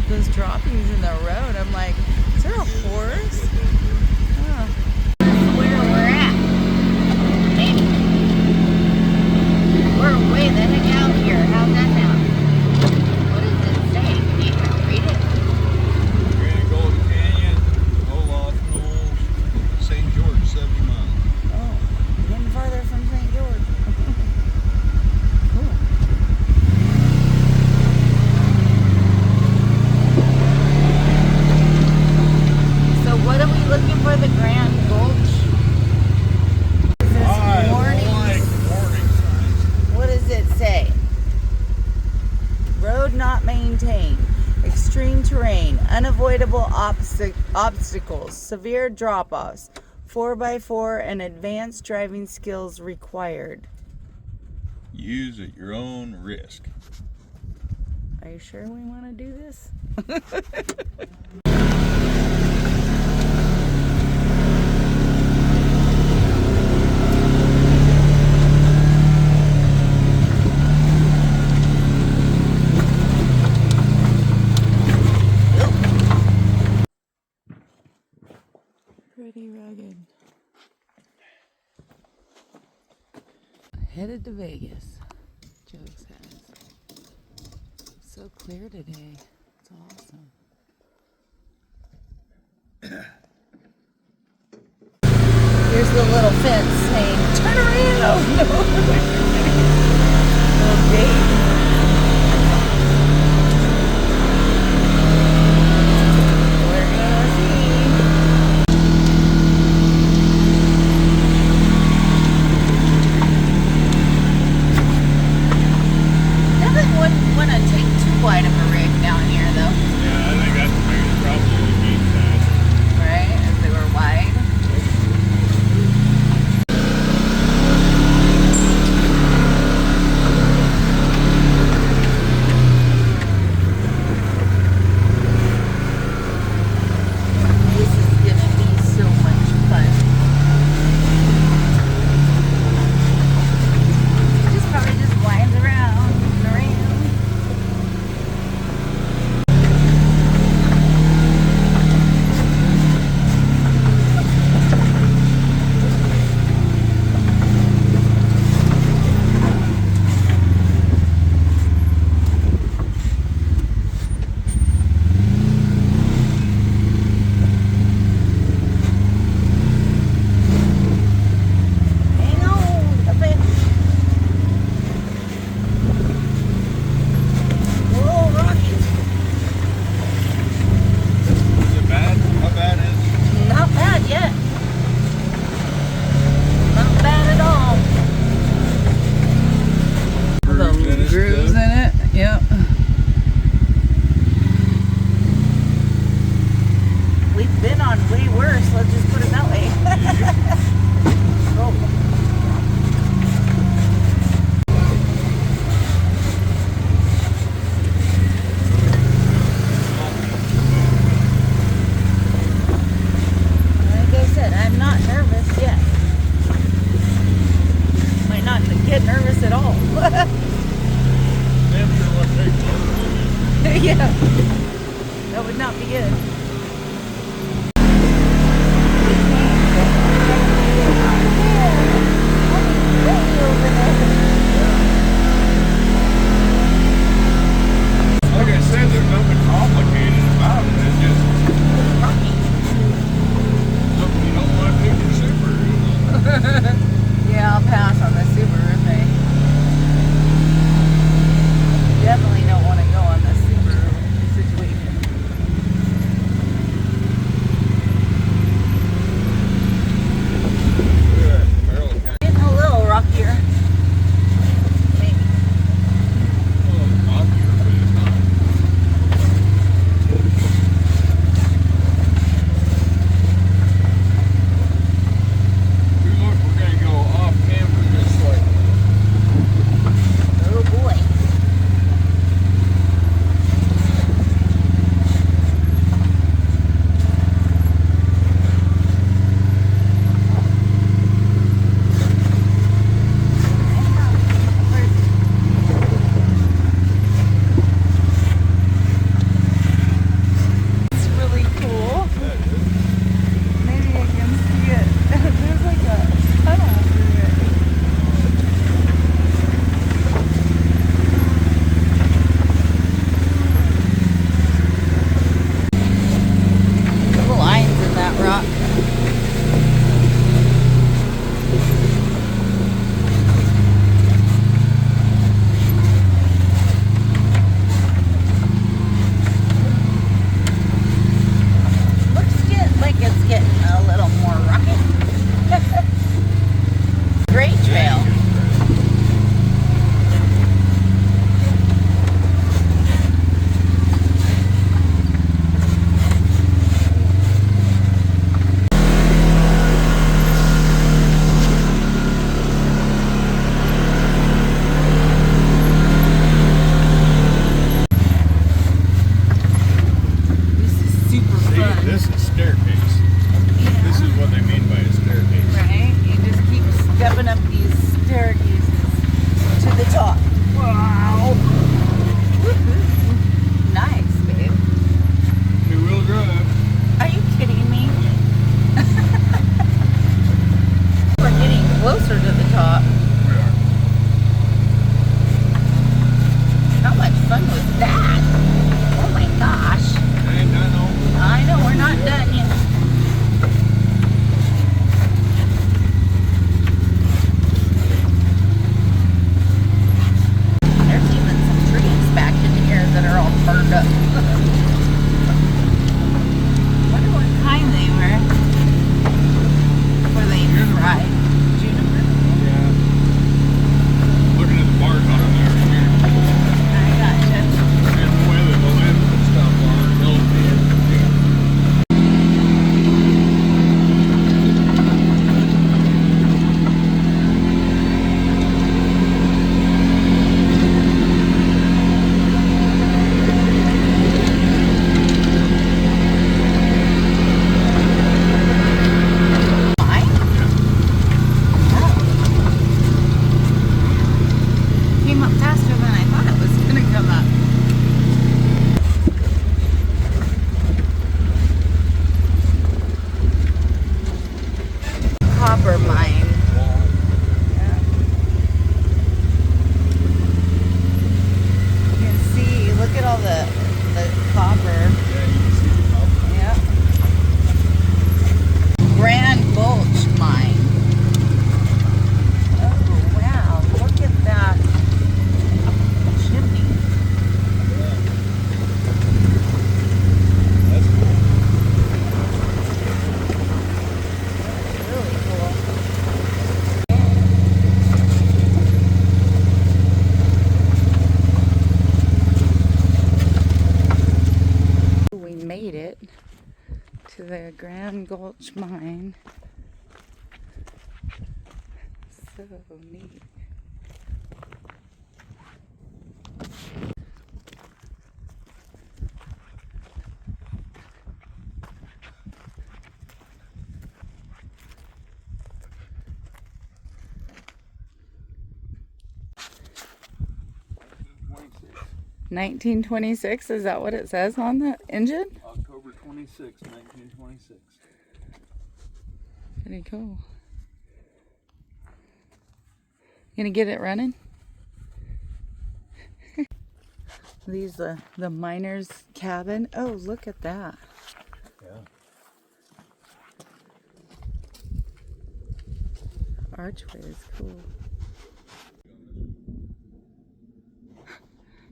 Those droppings in the road. I'm like, is there a horse? Oh. Where we're at. Maybe. We're way the heck out here. How's that sound? What does it say? Can you read it? Grand Gulch Canyon, Olaf Knolls, St. George, 70 miles. Oh, getting farther from St. George. Cool. What are we looking for? The Grand Gulch? Warning signs. What does it say? Road not maintained. Extreme terrain. Unavoidable obstacles. Severe drop-offs. 4x4 and advanced driving skills required. Use at your own risk. Are you sure we want to do this? Pretty rugged. Headed to Vegas, Joe says. So clear today. It's awesome. Here's the little fence saying, turn around! Little gate. Want to take too wide of a rig down here, though. Yeah, I think that's the biggest problem with the gate size. Right? If they were wide. This is going to be so much fun. Just probably just winds around and around. Grooves in it, yep. We've been on way worse, let's just put it that way. Oh. Like I said, I'm not nervous yet. Might not get nervous at all. Yeah, that would not be good. Like I said, there's nothing complicated about it. It's just something you don't want to do for Subaru. Yeah, I'll pass on the Subaru thing. Definitely don't want to go all the copper. Yeah, you can see the copper. Yeah. Grand Gulch mine. Oh wow! Look at that chimney. Yeah. That's cool. Really cool. We made it to the Grand Gulch mine. So neat. '26. 1926, is that what it says on the engine? October 26, 1926. Pretty cool. Gonna get it running? These the miner's cabin. Oh, look at that. Yeah. Archway is cool.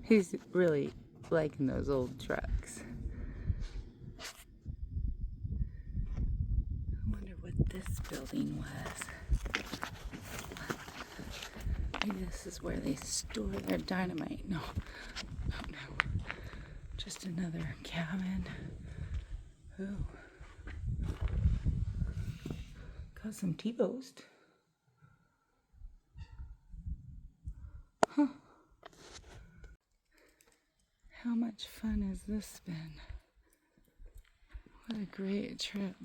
He's really liking those old trucks. I wonder what this building was. Maybe this is where they store their dynamite. No, no. Just another cabin. Ooh. Got some T-post. Huh. How much fun has this been? What a great trip.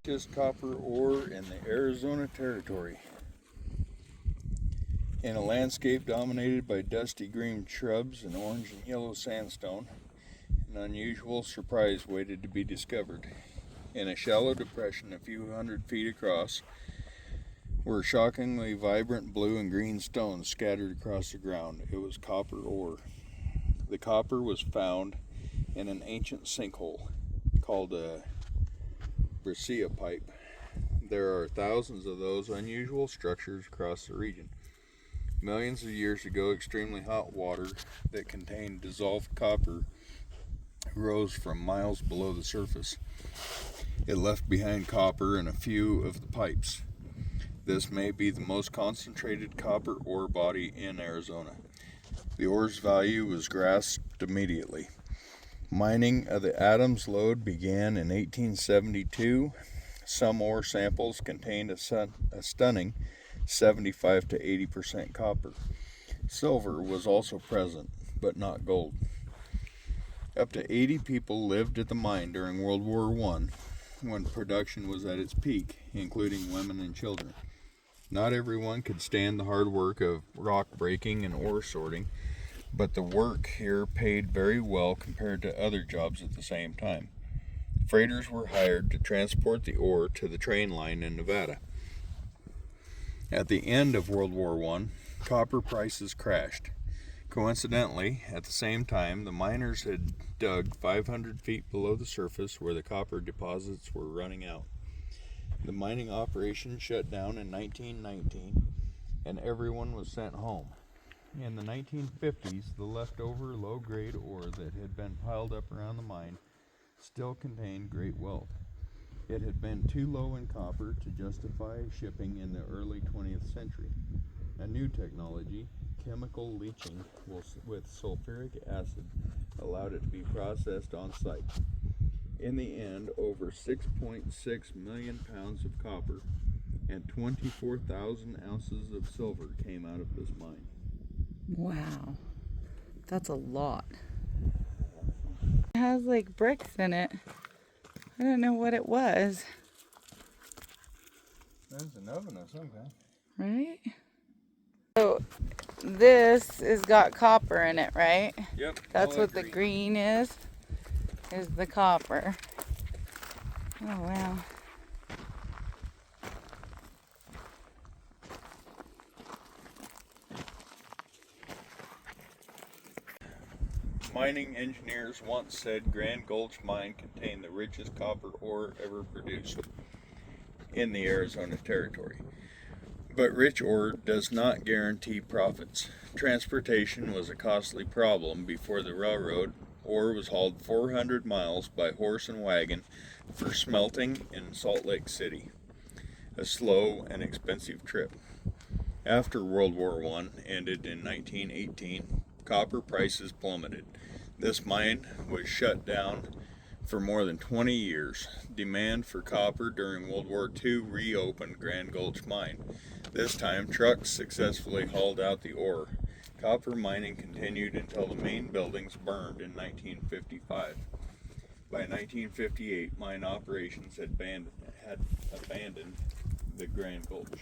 Just copper ore in the Arizona Territory. In a landscape dominated by dusty green shrubs and orange and yellow sandstone, an unusual surprise waited to be discovered. In a shallow depression a few hundred feet across were shockingly vibrant blue and green stones scattered across the ground. It was copper ore. The copper was found in an ancient sinkhole called a breccia pipe. There are thousands of those unusual structures across the region. Millions of years ago, extremely hot water that contained dissolved copper rose from miles below the surface. It left behind copper in a few of the pipes. This may be the most concentrated copper ore body in Arizona. The ore's value was grasped immediately. Mining of the Adams lode began in 1872. Some ore samples contained a stunning 75 to 80% copper. Silver was also present, but not gold. Up to 80 people lived at the mine during World War I, when production was at its peak, including women and children. Not everyone could stand the hard work of rock breaking and ore sorting, but the work here paid very well compared to other jobs at the same time. Freighters were hired to transport the ore to the train line in Nevada. At the end of World War I, copper prices crashed. Coincidentally, at the same time, the miners had dug 500 feet below the surface where the copper deposits were running out. The mining operation shut down in 1919, and everyone was sent home. In the 1950s, the leftover low-grade ore that had been piled up around the mine still contained great wealth. It had been too low in copper to justify shipping in the early 20th century. A new technology, chemical leaching with sulfuric acid, allowed it to be processed on site. In the end, over 6.6 million pounds of copper and 24,000 ounces of silver came out of this mine. Wow, that's a lot. It has like bricks in it. I don't know what it was. There's an oven of some kind. Right? So this has got copper in it, right? Yep. That's all what that the green is the copper. Oh, wow. Mining engineers once said Grand Gulch mine contained the richest copper ore ever produced in the Arizona territory. But rich ore does not guarantee profits. Transportation was a costly problem before the railroad. Ore was hauled 400 miles by horse and wagon for smelting in Salt Lake City, a slow and expensive trip. After World War I ended in 1918, copper prices plummeted. This mine was shut down for more than 20 years. Demand for copper during World War II reopened Grand Gulch mine. This time, trucks successfully hauled out the ore. Copper mining continued until the main buildings burned in 1955. By 1958, mine operations had abandoned the Grand Gulch.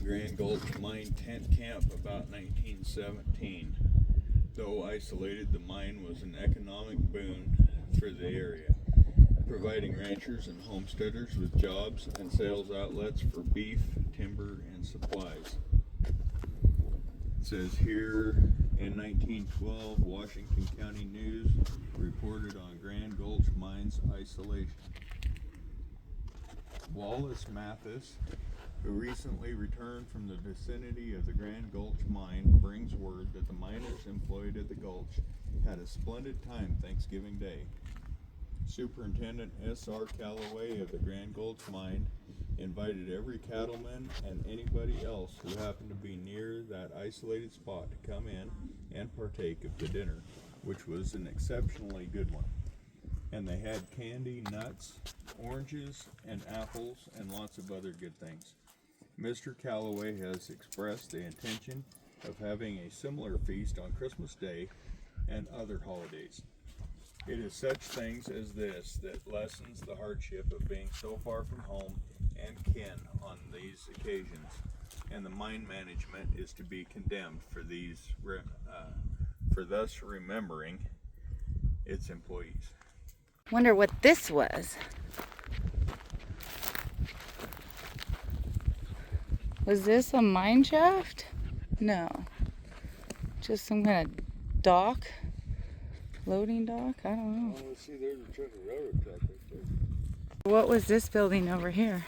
Grand Gulch mine tent camp about 1917. Though isolated, the mine was an economic boon for the area, providing ranchers and homesteaders with jobs and sales outlets for beef, timber, and supplies. It says here, in 1912, Washington County News reported on Grand Gulch mine's isolation. Wallace Mathis, who recently returned from the vicinity of the Grand Gulch mine, brings word that the miners employed at the gulch had a splendid time Thanksgiving Day. Superintendent S.R. Calloway of the Grand Gulch mine invited every cattleman and anybody else who happened to be near that isolated spot to come in and partake of the dinner, which was an exceptionally good one. And they had candy, nuts, oranges, and apples, and lots of other good things. Mr. Calloway has expressed the intention of having a similar feast on Christmas Day and other holidays. It is such things as this that lessens the hardship of being so far from home and kin on these occasions, and the mine management is to be condemned for thus remembering its employees. Wonder what this was. Was this a mine shaft? No. Just some kind of dock? Loading dock? I don't know. Oh, see, there's a truck, a railroad track right there. What was this building over here?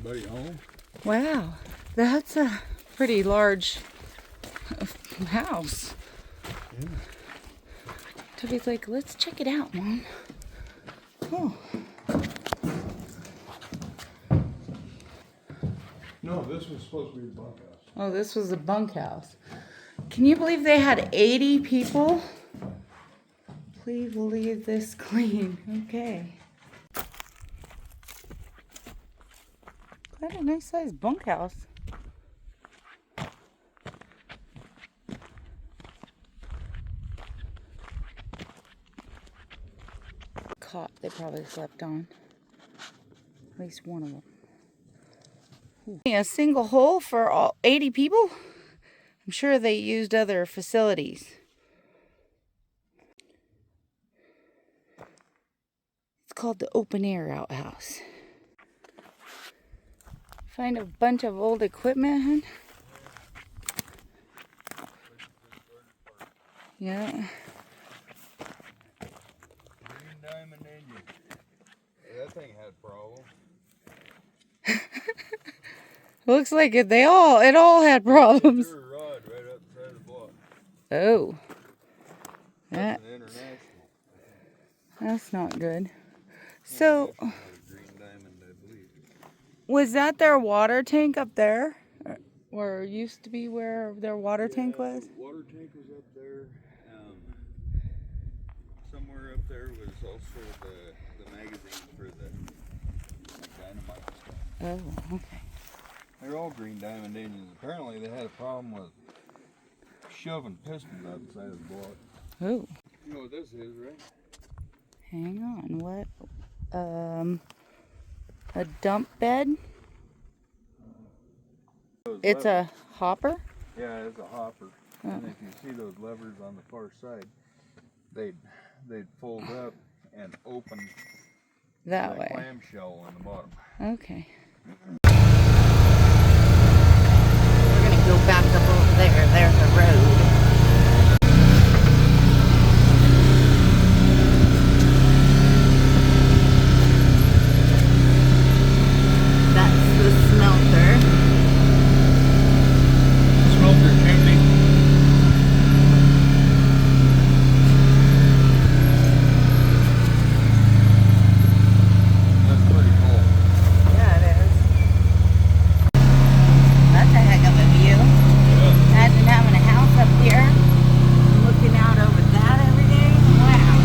Buddy home? Wow, that's a pretty large house. Yeah. Toby's like, let's check it out, Mom. Oh. No, this was supposed to be the bunkhouse. Oh, this was a bunkhouse. Can you believe they had 80 people? Please leave this clean. Okay. Quite a nice sized bunkhouse. Cot they probably slept on. At least one of them. A single hole for all 80 people? I'm sure they used other facilities. It's called the open air outhouse. Find a bunch of old equipment. Yeah. Green diamond engine. That thing had problems. Looks like it all had problems. Threw a rod right up the side of the block. Oh. That's an international. That's not good. So, Green diamond, I believe. was that their water tank up there? Or used to be where their water tank was? The water tank was up there. Somewhere up there was also the magazine for the dynamite stuff. Oh, okay. They're all green diamond engines. Apparently they had a problem with shoving pistons out the side of the block. Oh. You know what this is, right? Hang on, what? A dump bed? It's a hopper? Yeah, it's a hopper. And if you see those levers on the far side, they'd fold up and open That the way. clamshell on the bottom. Okay. We're gonna go back up over there. There's a road. That's the smelter. Smelter chimney. That's pretty cool. Yeah, it is. That's a heck of a view. Yeah. Imagine having a house up here, looking out over that every day. Wow.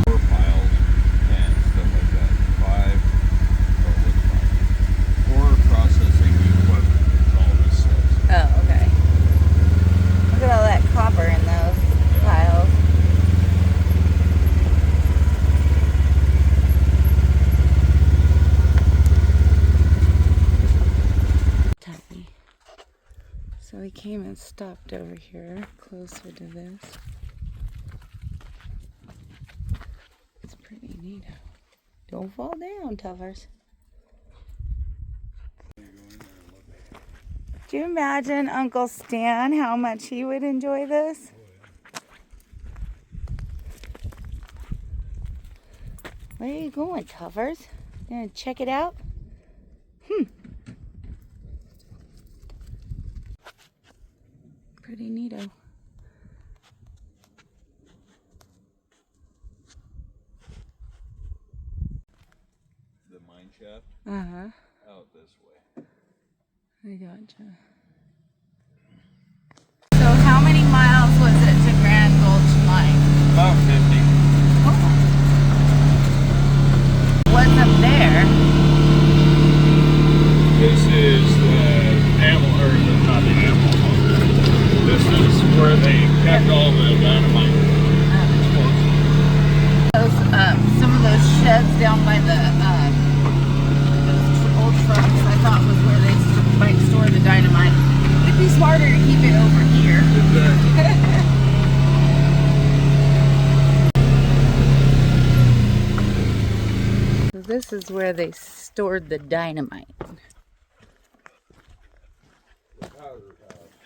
Four piles and stuff like that. Four processing equipment is all this says. Oh, okay. Look at all that copper in those piles. Tuppy. So we came and stopped over here, closer to this. It's pretty neat. Don't fall down, Tuffers. Do you imagine Uncle Stan how much he would enjoy this? Where are you going, Tuffers? You gonna check it out? Pretty neato. The mine shaft Uh-huh. out this way. I gotcha. So how many miles was it to Grand Gulch Mine? About 50. What's up there? This is the ammo, or not the ammo. This is where they kept all the dynamite. Those, some of those sheds down by the, those old trucks, I thought was where they might store the dynamite. It'd be smarter to keep it over here. So this is where they stored the dynamite.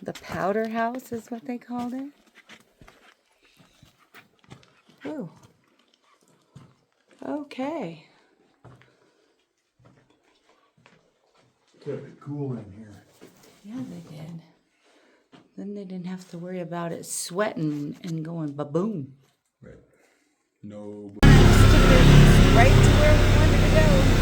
The powder house is what they called it. Ooh. Okay. Kept it cool in here. Yeah, they did. Then they didn't have to worry about it sweating and going ba-boom. Right. No. Right to where we wanted to go.